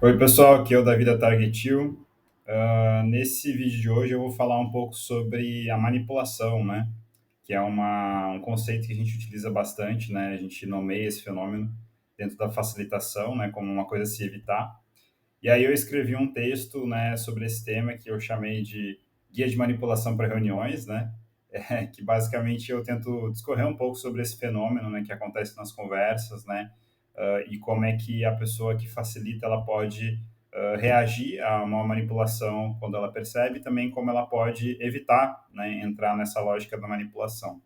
Oi, pessoal, aqui é o Davi da Target You. Nesse vídeo de hoje eu vou falar um pouco sobre a manipulação, né? Que é um conceito que a gente utiliza bastante, né? A gente nomeia esse fenômeno dentro da facilitação, né? Como uma coisa a se evitar. E aí eu escrevi um texto, né, sobre esse tema que eu chamei de Guia de Manipulação para Reuniões, né? Que basicamente eu tento discorrer um pouco sobre esse fenômeno, né, que acontece nas conversas, né? E como é que a pessoa que facilita ela pode reagir a uma manipulação quando ela percebe, e também como ela pode evitar, né, entrar nessa lógica da manipulação.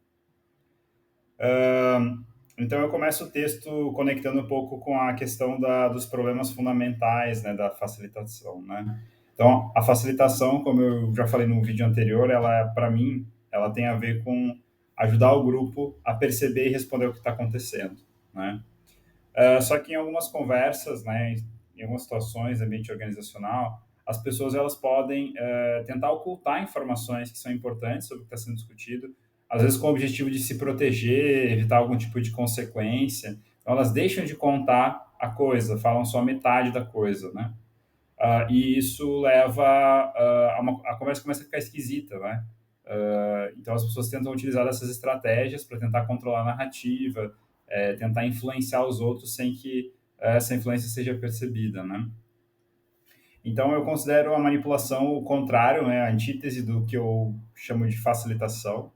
Então eu começo o texto conectando um pouco com a questão dos problemas fundamentais, né, da facilitação, né? Então a facilitação, como eu já falei no vídeo anterior, ela para mim ela tem a ver com ajudar o grupo a perceber e responder o que está acontecendo, né? Só que em algumas conversas, né, em algumas situações, ambiente organizacional, as pessoas elas podem tentar ocultar informações que são importantes sobre o que está sendo discutido, às vezes com o objetivo de se proteger, evitar algum tipo de consequência. Então, elas deixam de contar a coisa, falam só metade da coisa, né? E isso leva a conversa começa a ficar esquisita, né? Então as pessoas tentam utilizar essas estratégias para tentar controlar a narrativa, tentar influenciar os outros sem que essa influência seja percebida, né? Então eu considero a manipulação o contrário, né, a antítese do que eu chamo de facilitação,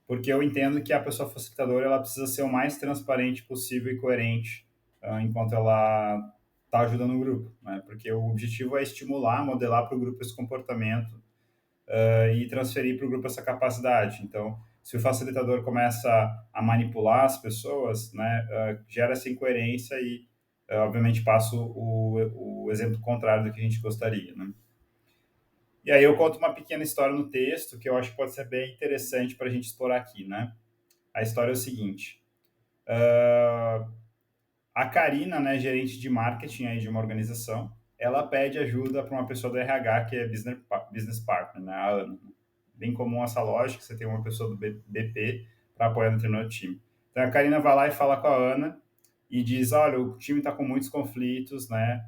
porque eu entendo que a pessoa facilitadora ela precisa ser o mais transparente possível e coerente enquanto ela está ajudando o grupo, né? Porque o objetivo é estimular, modelar para o grupo esse comportamento e transferir para o grupo essa capacidade. Então, se o facilitador começa a manipular as pessoas, né, gera essa incoerência e, obviamente, passa o exemplo contrário do que a gente gostaria, né? E aí eu conto uma pequena história no texto que eu acho que pode ser bem interessante para a gente explorar aqui, né? A história é o seguinte. A Karina, né, gerente de marketing aí de uma organização, ela pede ajuda para uma pessoa do RH que é business partner, né, a Ana. Bem comum essa lógica, você tem uma pessoa do BP para apoiar no determinado time. Então a Karina vai lá e fala com a Ana e diz, olha, o time está com muitos conflitos, né?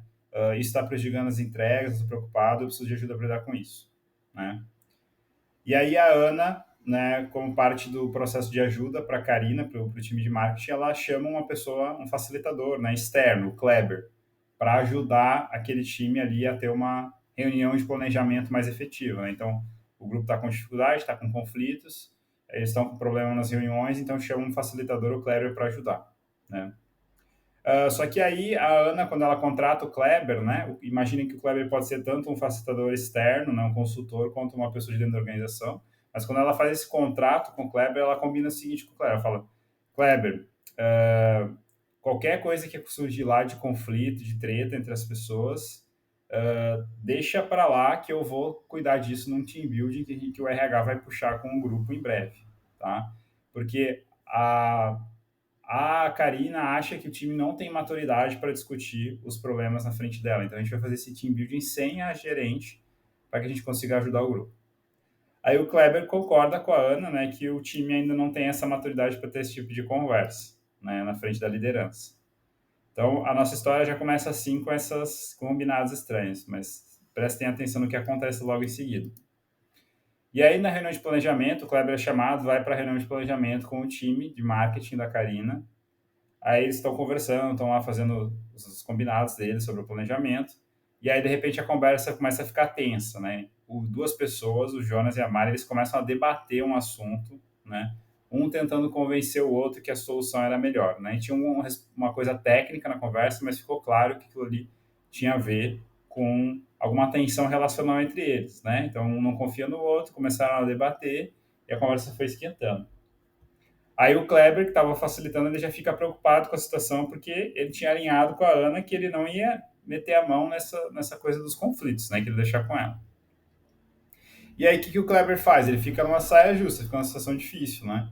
Isso está prejudicando as entregas, estou preocupado, eu preciso de ajuda para lidar com isso, né? E aí a Ana, né, como parte do processo de ajuda para a Karina, para o time de marketing, ela chama uma pessoa, um facilitador, né, externo, o Kleber, para ajudar aquele time ali a ter uma reunião de planejamento mais efetiva, né? Então, o grupo está com dificuldade, está com conflitos, eles estão com problema nas reuniões, então chama um facilitador, o Kleber, para ajudar, né? Só que aí a Ana, quando ela contrata o Kleber, né? Imaginem que o Kleber pode ser tanto um facilitador externo, né, um consultor, quanto uma pessoa de dentro da organização. Mas quando ela faz esse contrato com o Kleber, ela combina o seguinte com o Kleber: ela fala, Kleber, qualquer coisa que surgir lá de conflito, de treta entre as pessoas, deixa para lá que eu vou cuidar disso num team building que o RH vai puxar com o grupo em breve, tá? Porque a Karina acha que o time não tem maturidade para discutir os problemas na frente dela. Então a gente vai fazer esse team building sem a gerente para que a gente consiga ajudar o grupo. Aí o Kleber concorda com a Ana, né, que o time ainda não tem essa maturidade para ter esse tipo de conversa, né, na frente da liderança. Então a nossa história já começa assim com essas combinados estranhos, mas prestem atenção no que acontece logo em seguida. E aí na reunião de planejamento, o Kleber é chamado, vai para a reunião de planejamento com o time de marketing da Karina. Aí eles estão conversando, estão lá fazendo os combinados deles sobre o planejamento. E aí, de repente, a conversa começa a ficar tensa, né? Duas pessoas, o Jonas e a Mari, eles começam a debater um assunto, né? Um tentando convencer o outro que a solução era melhor, né? E tinha uma coisa técnica na conversa, mas ficou claro que aquilo ali tinha a ver com alguma tensão relacional entre eles, né? Então, um não confia no outro, começaram a debater e a conversa foi esquentando. Aí o Kleber, que estava facilitando, ele já fica preocupado com a situação, porque ele tinha alinhado com a Ana que ele não ia meter a mão nessa coisa dos conflitos, né? Que ele ia deixar com ela. E aí, o que o Kleber faz? Ele fica numa saia justa, fica numa situação difícil, né?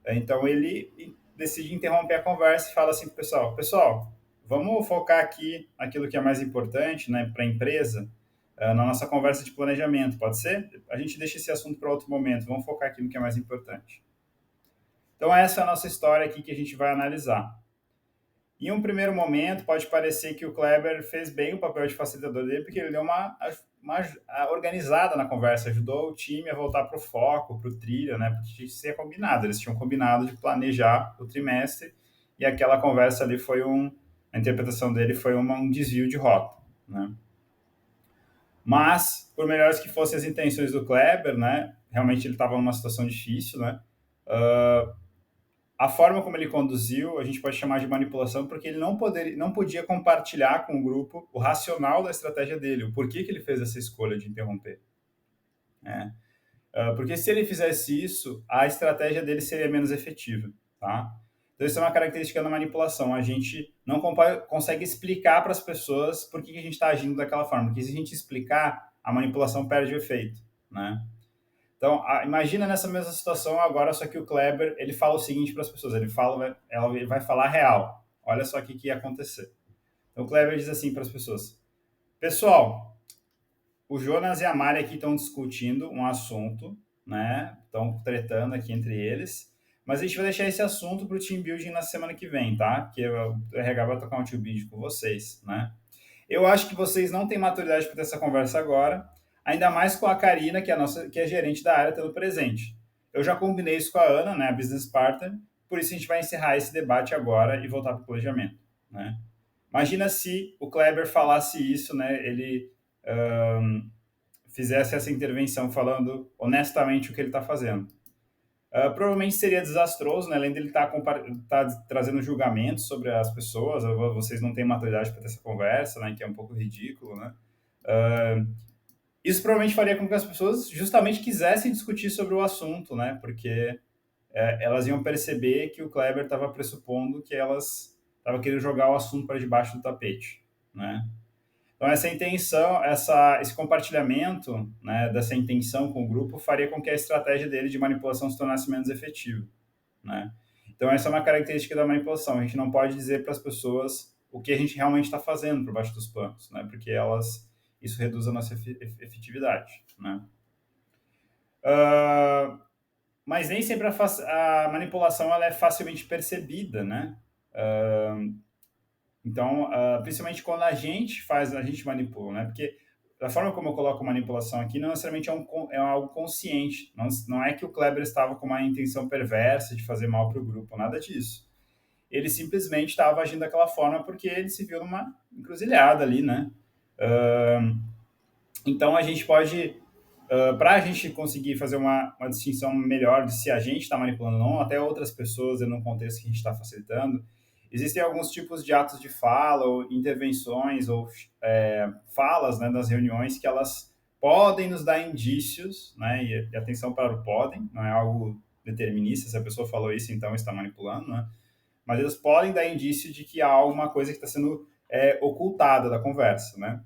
Então, ele decide interromper a conversa e fala assim pro pessoal, pessoal, vamos focar aqui naquilo que é mais importante, né, para a empresa, na nossa conversa de planejamento, pode ser? A gente deixa esse assunto para outro momento, vamos focar aqui no que é mais importante. Então, essa é a nossa história aqui que a gente vai analisar. Em um primeiro momento, pode parecer que o Kleber fez bem o papel de facilitador dele, porque ele deu uma organizada na conversa, ajudou o time a voltar para o foco, para o trilho, né? Porque isso é combinado, eles tinham combinado de planejar o trimestre e aquela conversa ali a interpretação dele foi um desvio de rota, né? Mas, por melhores que fossem as intenções do Kleber, né? Realmente ele estava numa situação difícil, né? A forma como ele conduziu, a gente pode chamar de manipulação, porque ele não podia compartilhar com o grupo o racional da estratégia dele, o porquê que ele fez essa escolha de interromper. Né? Porque se ele fizesse isso, a estratégia dele seria menos efetiva. Tá? Então, isso é uma característica da manipulação. A gente não consegue explicar para as pessoas por que a gente está agindo daquela forma. Porque se a gente explicar, a manipulação perde o efeito. Né? Então, imagina nessa mesma situação agora, só que o Kleber, ele fala o seguinte para as pessoas, ele vai falar real. Olha só o que ia acontecer. Então, o Kleber diz assim para as pessoas: pessoal, o Jonas e a Mari aqui estão discutindo um assunto, né? Estão tretando aqui entre eles, mas a gente vai deixar esse assunto para o team building na semana que vem, tá? Porque o RH vai tocar um team building com vocês, né? Eu acho que vocês não têm maturidade para ter essa conversa agora, ainda mais com a Karina, que é gerente da área, tendo presente. Eu já combinei isso com a Ana, né, a business partner, por isso a gente vai encerrar esse debate agora e voltar para o planejamento, né? Imagina se o Kleber falasse isso, né, ele fizesse essa intervenção falando honestamente o que ele está fazendo. Provavelmente seria desastroso, né? Além dele estar trazendo julgamentos sobre as pessoas, vocês não têm maturidade para ter essa conversa, né? Que é um pouco ridículo, né? Isso provavelmente faria com que as pessoas justamente quisessem discutir sobre o assunto, né? Porque elas iam perceber que o Kleber estava pressupondo que elas estavam querendo jogar o assunto para debaixo do tapete, né? Então, essa intenção, esse compartilhamento, né, dessa intenção com o grupo faria com que a estratégia dele de manipulação se tornasse menos efetiva, né? Então, essa é uma característica da manipulação. A gente não pode dizer para as pessoas o que a gente realmente está fazendo por baixo dos panos, né? Porque isso reduz a nossa efetividade, né? Mas nem sempre a manipulação ela é facilmente percebida, né? Então, principalmente quando a gente manipula, né? Porque da forma como eu coloco manipulação aqui, não necessariamente é algo consciente. Não é que o Kleber estava com uma intenção perversa de fazer mal para o grupo, nada disso. Ele simplesmente estava agindo daquela forma porque ele se viu numa encruzilhada ali, né? Então, a gente pode, para a gente conseguir fazer uma distinção melhor de se a gente está manipulando ou não, até outras pessoas no contexto que a gente está facilitando, existem alguns tipos de atos de fala ou intervenções ou falas, né, nas reuniões que elas podem nos dar indícios, né, e atenção para o podem, não é algo determinista, se a pessoa falou isso, então está manipulando, né, mas eles podem dar indício de que há alguma coisa que está sendo ocultada da conversa, né.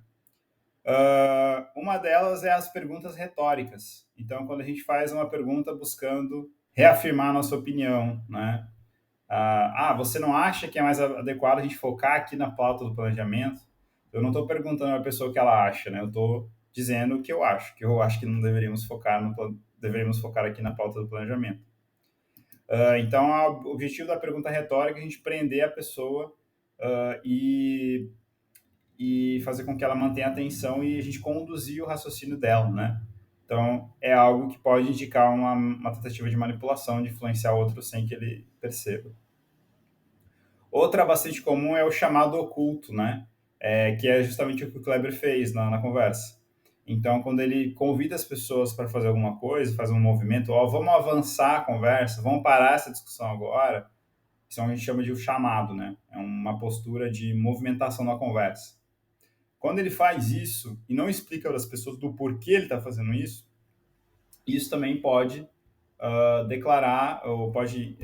Uma delas é as perguntas retóricas. Então, quando a gente faz uma pergunta buscando reafirmar a nossa opinião, né? Você não acha que é mais adequado a gente focar aqui na pauta do planejamento? Eu não estou perguntando à pessoa o que ela acha, né? Eu estou dizendo o que eu acho que não deveríamos focar aqui na pauta do planejamento. Então, o objetivo da pergunta retórica é a gente prender a pessoa e fazer com que ela mantenha a atenção e a gente conduzir o raciocínio dela, né? Então, é algo que pode indicar uma tentativa de manipulação, de influenciar o outro sem que ele perceba. Outra bastante comum é o chamado oculto, né? Que é justamente o que o Kleber fez na conversa. Então, quando ele convida as pessoas para fazer alguma coisa, fazer um movimento, vamos avançar a conversa, vamos parar essa discussão agora, isso a gente chama de o chamado, né? É uma postura de movimentação na conversa. Quando ele faz isso e não explica para as pessoas do porquê ele está fazendo isso também pode declarar ou pode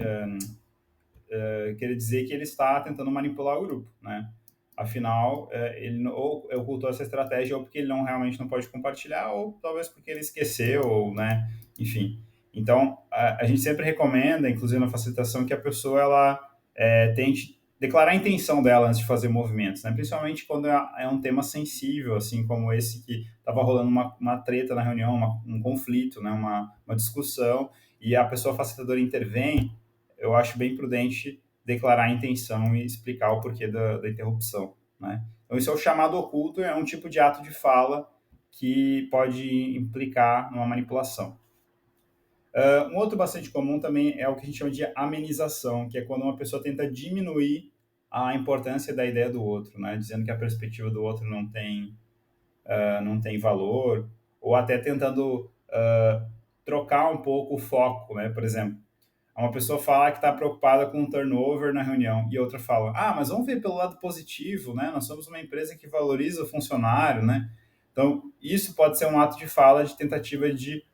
querer dizer que ele está tentando manipular o grupo, né? Afinal, ele ou ocultou essa estratégia ou porque ele realmente não pode compartilhar ou talvez porque ele esqueceu, ou, né? Enfim. Então, a gente sempre recomenda, inclusive na facilitação, que a pessoa ela tente declarar a intenção dela antes de fazer movimentos, né? Principalmente quando é um tema sensível, assim como esse que estava rolando uma treta na reunião, um conflito, né? Uma discussão, e a pessoa facilitadora intervém. Eu acho bem prudente declarar a intenção e explicar o porquê da interrupção, né? Então, isso é o chamado oculto, é um tipo de ato de fala que pode implicar numa manipulação. Um outro bastante comum também é o que a gente chama de amenização, que é quando uma pessoa tenta diminuir a importância da ideia do outro, né? Dizendo que a perspectiva do outro não tem valor, ou até tentando trocar um pouco o foco, né? Por exemplo, uma pessoa fala que está preocupada com o turnover na reunião e outra fala, mas vamos ver pelo lado positivo, né? Nós somos uma empresa que valoriza o funcionário, né? Então, isso pode ser um ato de fala, de tentativa de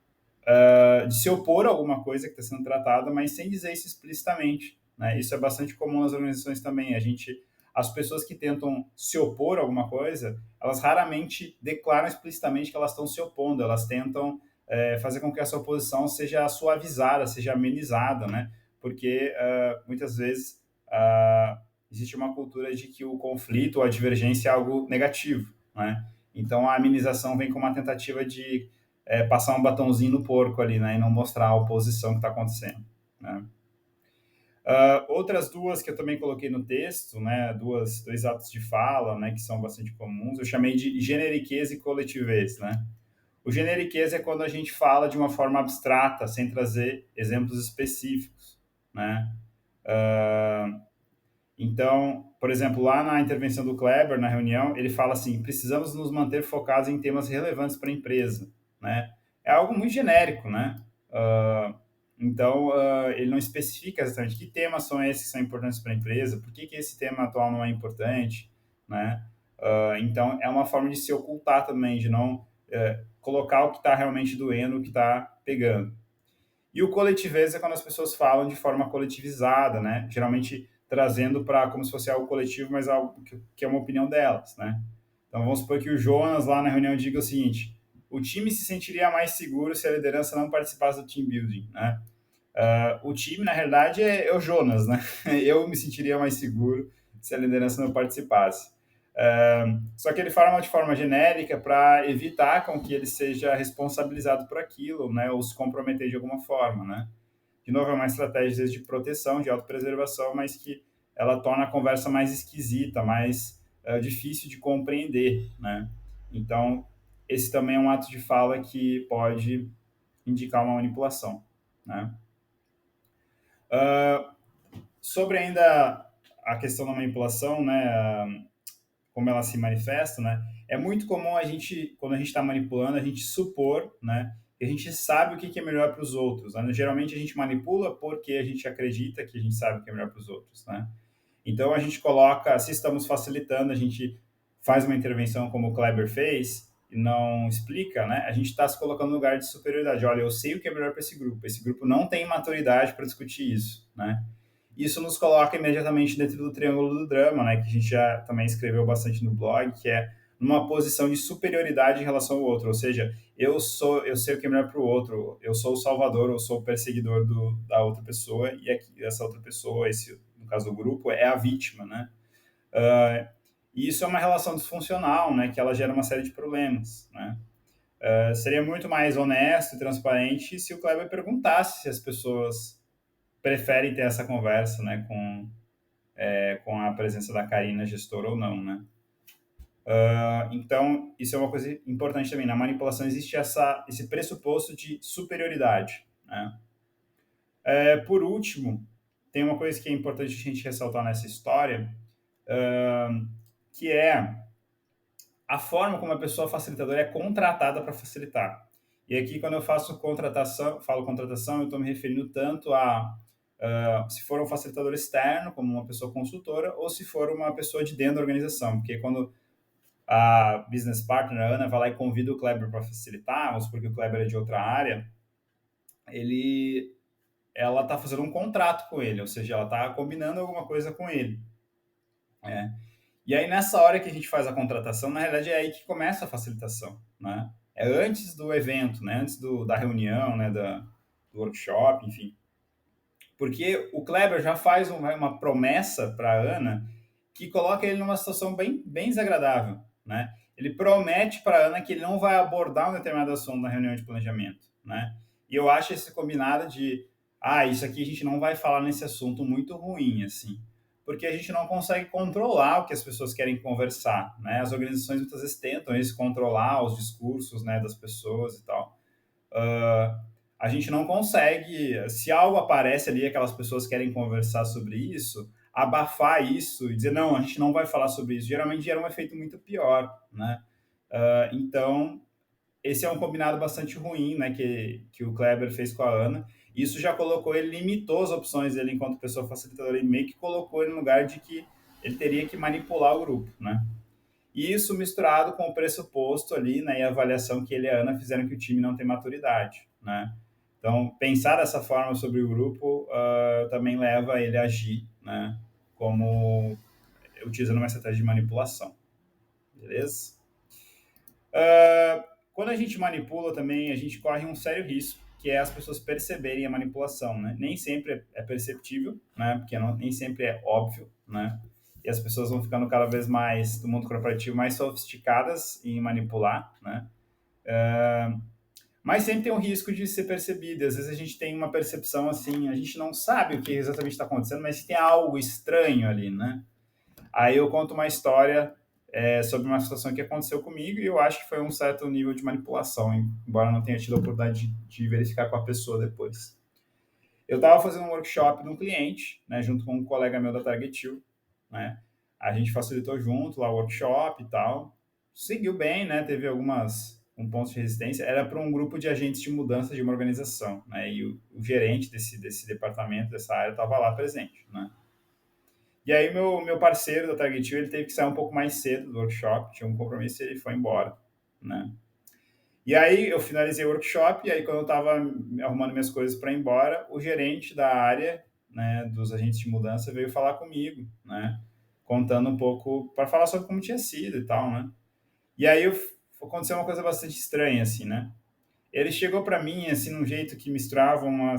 se opor a alguma coisa que está sendo tratada, mas sem dizer isso explicitamente, né? Isso é bastante comum nas organizações também. As pessoas que tentam se opor a alguma coisa, elas raramente declaram explicitamente que elas estão se opondo, elas tentam fazer com que essa oposição seja suavizada, seja amenizada, né? Porque muitas vezes existe uma cultura de que o conflito ou a divergência é algo negativo, né? Então a amenização vem com uma tentativa de passar um batonzinho no porco ali, né? E não mostrar a oposição que está acontecendo, né? Outras duas que eu também coloquei no texto, né? Dois atos de fala, né? Que são bastante comuns. Eu chamei de generiquez e coletivez, né? O generiquez é quando a gente fala de uma forma abstrata, sem trazer exemplos específicos, né? Então, por exemplo, lá na intervenção do Kleber, na reunião, ele fala assim, precisamos nos manter focados em temas relevantes para a empresa, né? É algo muito genérico, né? Então, ele não especifica exatamente que temas são esses que são importantes para a empresa, por que esse tema atual não é importante, né? Então, é uma forma de se ocultar também, de não colocar o que está realmente doendo, o que está pegando. E o coletivez é quando as pessoas falam de forma coletivizada, né? Geralmente trazendo para como se fosse algo coletivo, mas algo que é uma opinião delas, né? Então vamos supor que o Jonas lá na reunião diga o seguinte: o time se sentiria mais seguro se a liderança não participasse do team building, né? O time, na realidade, é o Jonas, né? Eu me sentiria mais seguro se a liderança não participasse. Só que ele fala de forma genérica para evitar com que ele seja responsabilizado por aquilo, né? Ou se comprometer de alguma forma, né? De novo, é uma estratégia às vezes, de proteção, de autopreservação, mas que ela torna a conversa mais esquisita, mais difícil de compreender, né? Então, esse também é um ato de fala que pode indicar uma manipulação, né? Sobre ainda a questão da manipulação, né? Como ela se manifesta, né? É muito comum quando a gente está manipulando, a gente supor, né? Que a gente sabe o que é melhor para os outros, né? Geralmente a gente manipula porque a gente acredita que a gente sabe o que é melhor para os outros, né? Então a gente coloca, se estamos facilitando, a gente faz uma intervenção como o Kleber fez e não explica, né? A gente está se colocando no lugar de superioridade. Olha, eu sei o que é melhor para esse grupo. Esse grupo não tem maturidade para discutir isso, né? Isso nos coloca imediatamente dentro do triângulo do drama, né? Que a gente já também escreveu bastante no blog, que é numa posição de superioridade em relação ao outro. Ou seja, eu sei o que é melhor para o outro. Eu sou o salvador, eu sou o perseguidor da outra pessoa e essa outra pessoa, no caso do grupo, é a vítima, né? E isso é uma relação disfuncional, né? Que ela gera uma série de problemas, né? Seria muito mais honesto e transparente se o Kleber perguntasse se as pessoas preferem ter essa conversa, né, com a presença da Karina, gestora ou não, né? Então, isso é uma coisa importante também. Na manipulação existe esse pressuposto de superioridade, né? Por último, tem uma coisa que é importante a gente ressaltar nessa história, que é a forma como a pessoa facilitadora é contratada para facilitar. E aqui, quando eu falo contratação, eu estou me referindo tanto a se for um facilitador externo, como uma pessoa consultora, ou se for uma pessoa de dentro da organização. Porque quando a business partner, a Ana, vai lá e convida o Kleber para facilitar, vamos supor que o Kleber é de outra área, ela está fazendo um contrato com ele, ou seja, ela está combinando alguma coisa com ele. E aí, nessa hora que a gente faz a contratação, na realidade, é aí que começa a facilitação, né? É antes do evento, né? Antes da reunião, né? Do workshop, enfim. Porque o Kleber já faz uma promessa para a Ana que coloca ele numa situação bem, bem desagradável, né? Ele promete para a Ana que ele não vai abordar um determinado assunto na reunião de planejamento, né? E eu acho esse combinado de isso aqui a gente não vai falar nesse assunto muito ruim, assim, porque a gente não consegue controlar o que as pessoas querem conversar, né? As organizações muitas vezes tentam isso, controlar os discursos, né, das pessoas e tal. Ah, a gente não consegue, se algo aparece ali, aquelas pessoas querem conversar sobre isso, abafar isso e dizer, não, a gente não vai falar sobre isso. Geralmente gera um efeito muito pior, né? Então, esse é um combinado bastante ruim, né, que o Kleber fez com a Ana. Isso já colocou, ele limitou as opções dele enquanto pessoa facilitadora e meio que colocou ele no lugar de que ele teria que manipular o grupo, né? E isso misturado com o pressuposto ali, né, e a avaliação que ele e a Ana fizeram que o time não tem maturidade, né? Então, pensar dessa forma sobre o grupo também leva ele a agir, né, como utilizando uma estratégia de manipulação, beleza? Quando a gente manipula também, a gente corre um sério risco, que é as pessoas perceberem a manipulação, né? Nem sempre é perceptível, né? Porque nem sempre é óbvio, né? E as pessoas vão ficando cada vez mais, do mundo corporativo, mais sofisticadas em manipular, né? Mas sempre tem um risco de ser percebido. Às vezes a gente tem uma percepção assim, a gente não sabe o que exatamente está acontecendo, mas tem algo estranho ali, né? Aí eu conto uma história sobre uma situação que aconteceu comigo e eu acho que foi um certo nível de manipulação, embora não tenha tido a oportunidade de verificar com a pessoa depois. Eu estava fazendo um workshop num cliente, né, junto com um colega meu da Target, né? A gente facilitou junto lá o workshop e tal. Seguiu bem, né? Teve um ponto de resistência. Era para um grupo de agentes de mudança de uma organização, né? E o gerente desse departamento, dessa área, estava lá presente, né? E aí meu parceiro da Target, ele teve que sair um pouco mais cedo do workshop, tinha um compromisso e ele foi embora, né? E aí eu finalizei o workshop e aí quando eu estava arrumando minhas coisas para ir embora, o gerente da área, né, dos agentes de mudança veio falar comigo, né? Contando um pouco para falar sobre como tinha sido e tal, né? E aí aconteceu uma coisa bastante estranha assim, né? Ele chegou para mim assim num jeito que misturava uma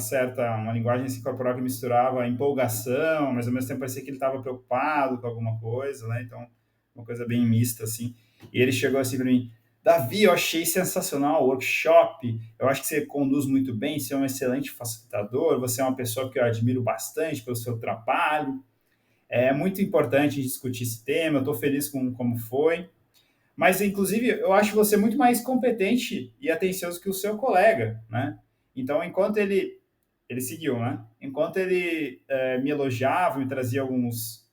linguagem assim, corporal que misturava a empolgação, mas ao mesmo tempo parecia que ele estava preocupado com alguma coisa, né? Então, uma coisa bem mista assim. E ele chegou assim para mim: Davi, eu achei sensacional o workshop. Eu acho que você conduz muito bem, você é um excelente facilitador, você é uma pessoa que eu admiro bastante pelo seu trabalho. É muito importante discutir esse tema, eu estou feliz com como foi. Mas, inclusive, eu acho você muito mais competente e atencioso que o seu colega, né? Então, enquanto ele seguiu, né? Enquanto ele me elogiava, me trazia algumas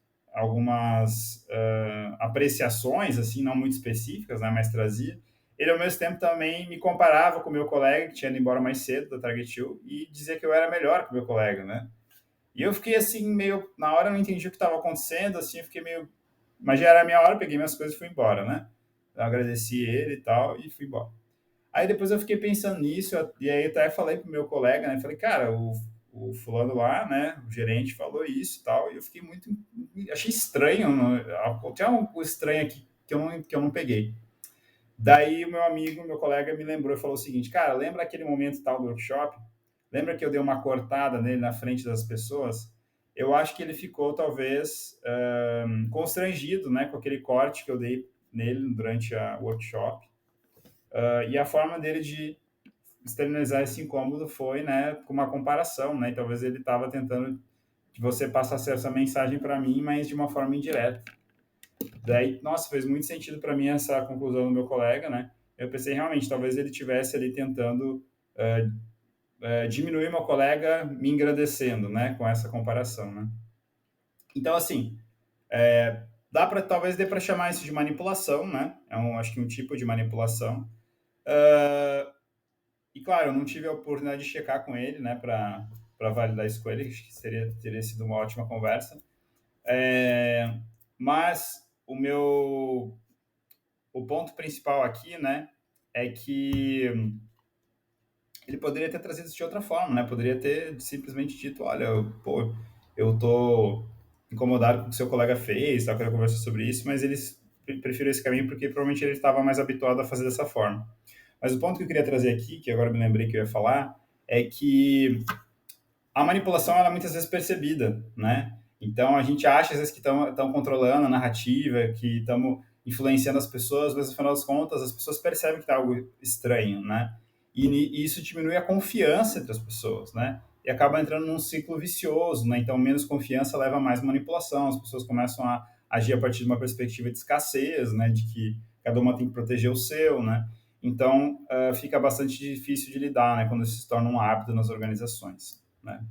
apreciações, assim, não muito específicas, né? Mas trazia. Ele, ao mesmo tempo, também me comparava com o meu colega, que tinha ido embora mais cedo da Target Hill, e dizia que eu era melhor que o meu colega, né? E eu fiquei, assim, meio... Na hora eu não entendi o que estava acontecendo, assim, eu fiquei meio... Mas já era a minha hora, peguei minhas coisas e fui embora, né? Eu agradeci ele e tal, e fui embora. Aí depois eu fiquei pensando nisso, e aí até falei pro meu colega, né? Falei, cara, o fulano lá, né? O gerente falou isso e tal, e eu fiquei muito. Achei estranho, né? Tinha algo estranho aqui que eu não peguei. Daí o meu amigo, meu colega, me lembrou e falou o seguinte, cara, lembra aquele momento tal do workshop? Lembra que eu dei uma cortada nele na frente das pessoas? Eu acho que ele ficou, talvez, constrangido, né, com aquele corte que eu dei nele durante a workshop. E a forma dele de externalizar esse incômodo foi, né, com uma comparação, né? E talvez ele estava tentando que você passasse essa mensagem para mim, mas de uma forma indireta. Daí, nossa, fez muito sentido para mim essa conclusão do meu colega, né? Eu pensei, realmente, talvez ele tivesse ali tentando diminuir meu colega me engrandecendo, né? Com essa comparação, né? Então, assim, talvez dê para chamar isso de manipulação, né? Acho que um tipo de manipulação. E claro, eu não tive a oportunidade de checar com ele, né, para validar isso com ele, acho que teria sido uma ótima conversa. Mas o ponto principal aqui, né, é que ele poderia ter trazido isso de outra forma, né? Poderia ter simplesmente dito, olha, eu tô incomodado com o que seu colega fez, tá, quero conversar sobre isso, mas eles preferiram esse caminho porque provavelmente ele estava mais habituado a fazer dessa forma. Mas o ponto que eu queria trazer aqui, que agora me lembrei que eu ia falar, é que a manipulação ela é muitas vezes percebida, né? Então a gente acha às vezes que estão controlando a narrativa, que estamos influenciando as pessoas, mas no final das contas as pessoas percebem que está algo estranho, né? E isso diminui a confiança entre as pessoas, né? e acaba entrando num ciclo vicioso, né? Então, menos confiança leva a mais manipulação, as pessoas começam a agir a partir de uma perspectiva de escassez, né? De que cada uma tem que proteger o seu, né? Então, fica bastante difícil de lidar, né? Quando isso se torna um hábito nas organizações, né?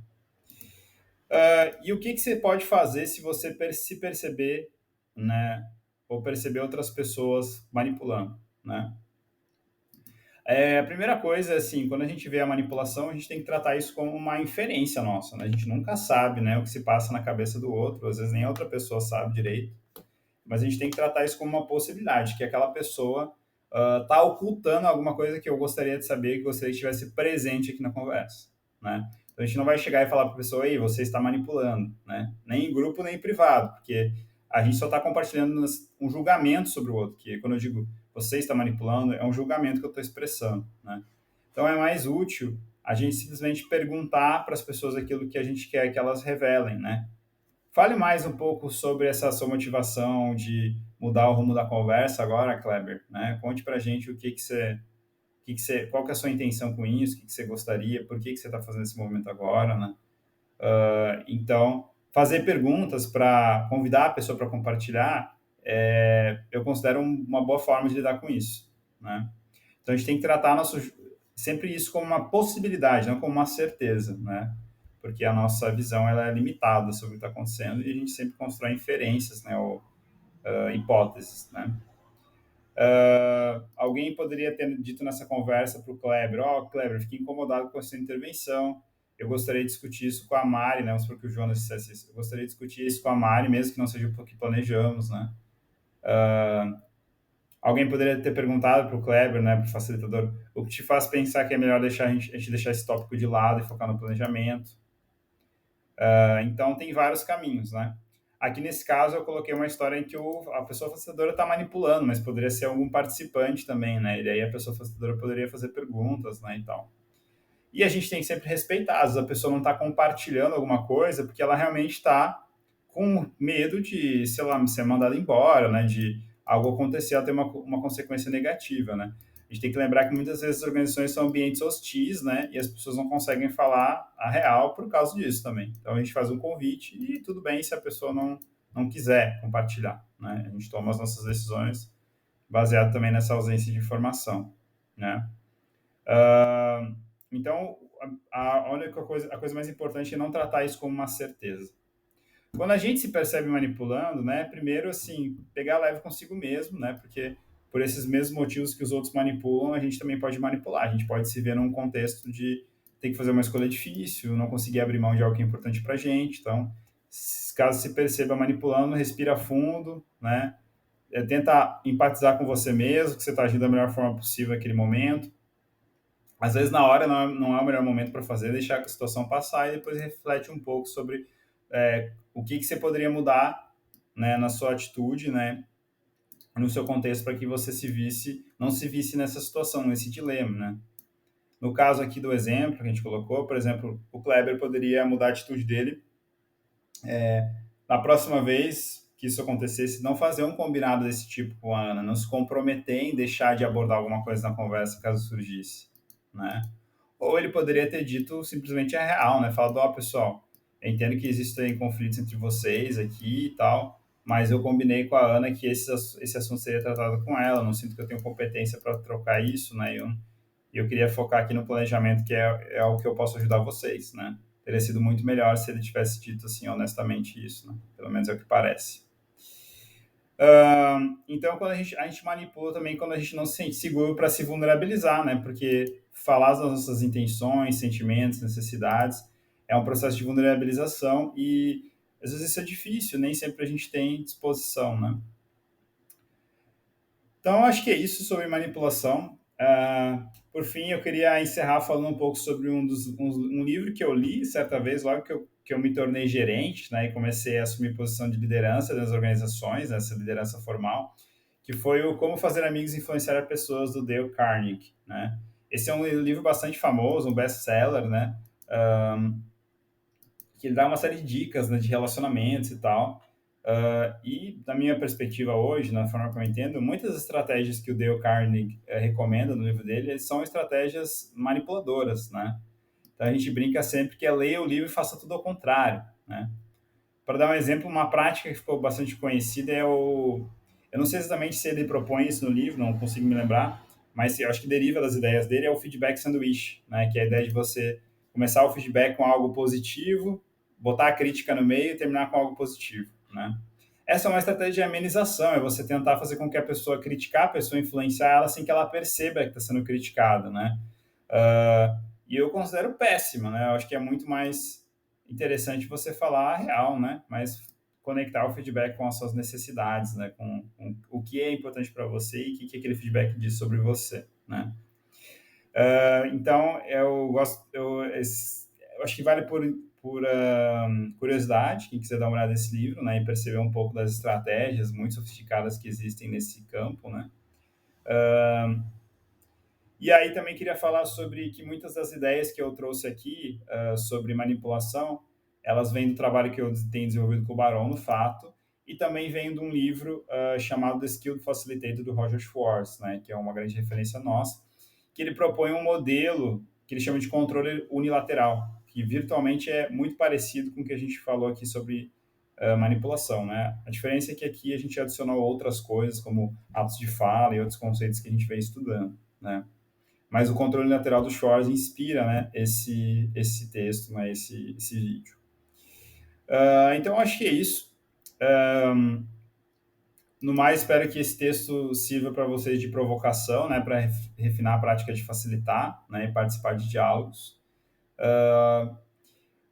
E o que você pode fazer se você se perceber, né? Ou perceber outras pessoas manipulando, né? A primeira coisa, assim, quando a gente vê a manipulação, a gente tem que tratar isso como uma inferência nossa, né? A gente nunca sabe, né, o que se passa na cabeça do outro, às vezes nem a outra pessoa sabe direito, mas a gente tem que tratar isso como uma possibilidade, que aquela pessoa está ocultando alguma coisa que eu gostaria de saber, que gostaria que estivesse presente aqui na conversa, né? Então a gente não vai chegar e falar para a pessoa, ei, você está manipulando, né? Nem em grupo, nem em privado, porque a gente só está compartilhando um julgamento sobre o outro, que quando eu digo você está manipulando, é um julgamento que eu estou expressando, né? Então é mais útil a gente simplesmente perguntar para as pessoas aquilo que a gente quer que elas revelem, né? Fale mais um pouco sobre essa sua motivação de mudar o rumo da conversa agora, Kleber, né? Conte para a gente qual que é a sua intenção com isso, o que você gostaria, por que você está fazendo esse movimento agora, né? Então, fazer perguntas para convidar a pessoa para compartilhar, eu considero uma boa forma de lidar com isso, né? Então, a gente tem que tratar sempre isso como uma possibilidade, não como uma certeza, né? Porque a nossa visão ela é limitada sobre o que está acontecendo e a gente sempre constrói inferências, né? Ou hipóteses, né? Alguém poderia ter dito nessa conversa para o Kleber, Kleber, fiquei incomodado com essa intervenção, eu gostaria de discutir isso com a Mari, né? Vamos supor que o Jonas dissesse isso. Eu gostaria de discutir isso com a Mari, mesmo que não seja o que planejamos, né? Alguém poderia ter perguntado para o Kleber, né, para o facilitador, o que te faz pensar que é melhor deixar a gente deixar esse tópico de lado e focar no planejamento. Então, tem vários caminhos, né? Aqui, nesse caso, eu coloquei uma história em que a pessoa facilitadora está manipulando, mas poderia ser algum participante também, né? E daí a pessoa facilitadora poderia fazer perguntas, né, e tal. E a gente tem que sempre respeitar. Às vezes a pessoa não está compartilhando alguma coisa porque ela realmente está com medo de, sei lá, ser mandada embora, né? De algo acontecer, ela ter uma consequência negativa, né? A gente tem que lembrar que muitas vezes as organizações são ambientes hostis, né? E as pessoas não conseguem falar a real por causa disso também. Então a gente faz um convite e tudo bem se a pessoa não quiser compartilhar, né? A gente toma as nossas decisões baseado também nessa ausência de informação, né? Então, a coisa mais importante é não tratar isso como uma certeza. Quando a gente se percebe manipulando, né, primeiro, assim, pegar leve consigo mesmo, né, porque por esses mesmos motivos que os outros manipulam, a gente também pode manipular. A gente pode se ver num contexto de ter que fazer uma escolha difícil, não conseguir abrir mão de algo que é importante pra gente. Então, caso se perceba manipulando, respira fundo, né, tenta empatizar com você mesmo, que você está agindo da melhor forma possível naquele momento. Às vezes, na hora, não é o melhor momento para fazer, deixar a situação passar e depois reflete um pouco sobre o que você poderia mudar, né, na sua atitude, né, no seu contexto, para que você não se visse nessa situação, nesse dilema, né. No caso aqui do exemplo que a gente colocou, por exemplo, o Kleber poderia mudar a atitude dele na próxima vez que isso acontecesse, não fazer um combinado desse tipo com a Ana, não se comprometer em deixar de abordar alguma coisa na conversa caso surgisse, né. Ou ele poderia ter dito simplesmente a real, né? Falado, pessoal, eu entendo que existem conflitos entre vocês aqui e tal, mas eu combinei com a Ana que esse assunto seria tratado com ela, não sinto que eu tenho competência para trocar isso, né? Eu queria focar aqui no planejamento, que é algo que eu posso ajudar vocês, né? Teria sido muito melhor se ele tivesse dito, assim, honestamente isso, né? Pelo menos é o que parece. Então, quando a gente manipula também quando a gente não se sente seguro para se vulnerabilizar, né? Porque falar das nossas intenções, sentimentos, necessidades é um processo de vulnerabilização e às vezes isso é difícil, nem sempre a gente tem disposição, né? Então, acho que é isso sobre manipulação. Por fim, eu queria encerrar falando um pouco sobre um livro que eu li certa vez, logo que eu me tornei gerente, né, e comecei a assumir posição de liderança das organizações, essa liderança formal, que foi o Como Fazer Amigos e Influenciar Pessoas, do Dale Carnegie, né? Esse é um livro bastante famoso, um best-seller, né? Que ele dá uma série de dicas, né, de relacionamentos e tal. E, na minha perspectiva hoje, na forma que eu entendo, muitas estratégias que o Dale Carnegie recomenda no livro dele são estratégias manipuladoras, né? Então a gente brinca sempre que é leia o livro e faça tudo ao contrário, né? Para dar um exemplo, uma prática que ficou bastante conhecida é o... Eu não sei exatamente se ele propõe isso no livro, não consigo me lembrar, mas eu acho que deriva das ideias dele, é o feedback sanduíche, né? Que é a ideia de você começar o feedback com algo positivo, botar a crítica no meio e terminar com algo positivo, né? Essa é uma estratégia de amenização, é você tentar fazer com que a pessoa criticar a pessoa, influenciar ela sem que ela perceba que está sendo criticada, né? E eu considero péssima, né? Eu acho que é muito mais interessante você falar a real, né? Mas conectar o feedback com as suas necessidades, né? Com o que é importante para você e o que aquele feedback diz sobre você, né? Então, eu acho que vale por curiosidade, quem quiser dar uma olhada nesse livro, né? E perceber um pouco das estratégias muito sofisticadas que existem nesse campo, né? E aí também queria falar sobre que muitas das ideias que eu trouxe aqui sobre manipulação, elas vêm do trabalho que eu tenho desenvolvido com o Barão, no fato, e também vem de um livro chamado The Skilled Facilitator, do Roger Schwartz, né, que é uma grande referência nossa, que ele propõe um modelo que ele chama de controle unilateral, que virtualmente é muito parecido com o que a gente falou aqui sobre manipulação, né? A diferença é que aqui a gente adicionou outras coisas, como atos de fala e outros conceitos que a gente vem estudando, né? Mas o controle lateral do Schwartz inspira, né, esse texto, né, esse vídeo. Então, acho que é isso. No mais, espero que esse texto sirva para vocês de provocação, né, para refinar a prática de facilitar, né, e participar de diálogos.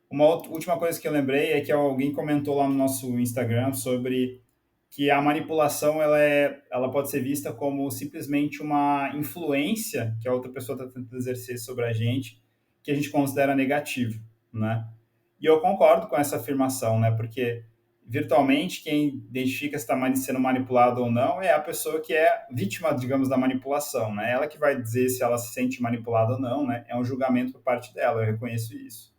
Uma última coisa que eu lembrei é que alguém comentou lá no nosso Instagram sobre que a manipulação ela pode ser vista como simplesmente uma influência que a outra pessoa está tentando exercer sobre a gente considera negativo, né? E eu concordo com essa afirmação, né? Porque virtualmente quem identifica se está sendo manipulado ou não é a pessoa que é vítima, digamos, da manipulação, né? Ela que vai dizer se ela se sente manipulada ou não, né? É um julgamento por parte dela, eu reconheço isso.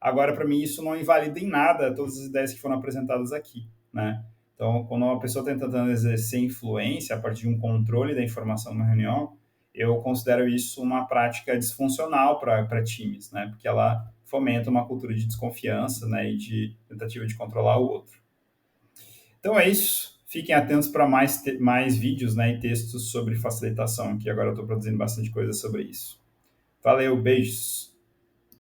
Agora, para mim, isso não invalida em nada todas as ideias que foram apresentadas aqui, né? Então, quando uma pessoa está tentando exercer influência a partir de um controle da informação numa reunião, eu considero isso uma prática disfuncional para times, né? Porque ela fomenta uma cultura de desconfiança, né? E de tentativa de controlar o outro. Então é isso. Fiquem atentos para mais vídeos, né? E textos sobre facilitação, que agora eu estou produzindo bastante coisa sobre isso. Valeu, beijos!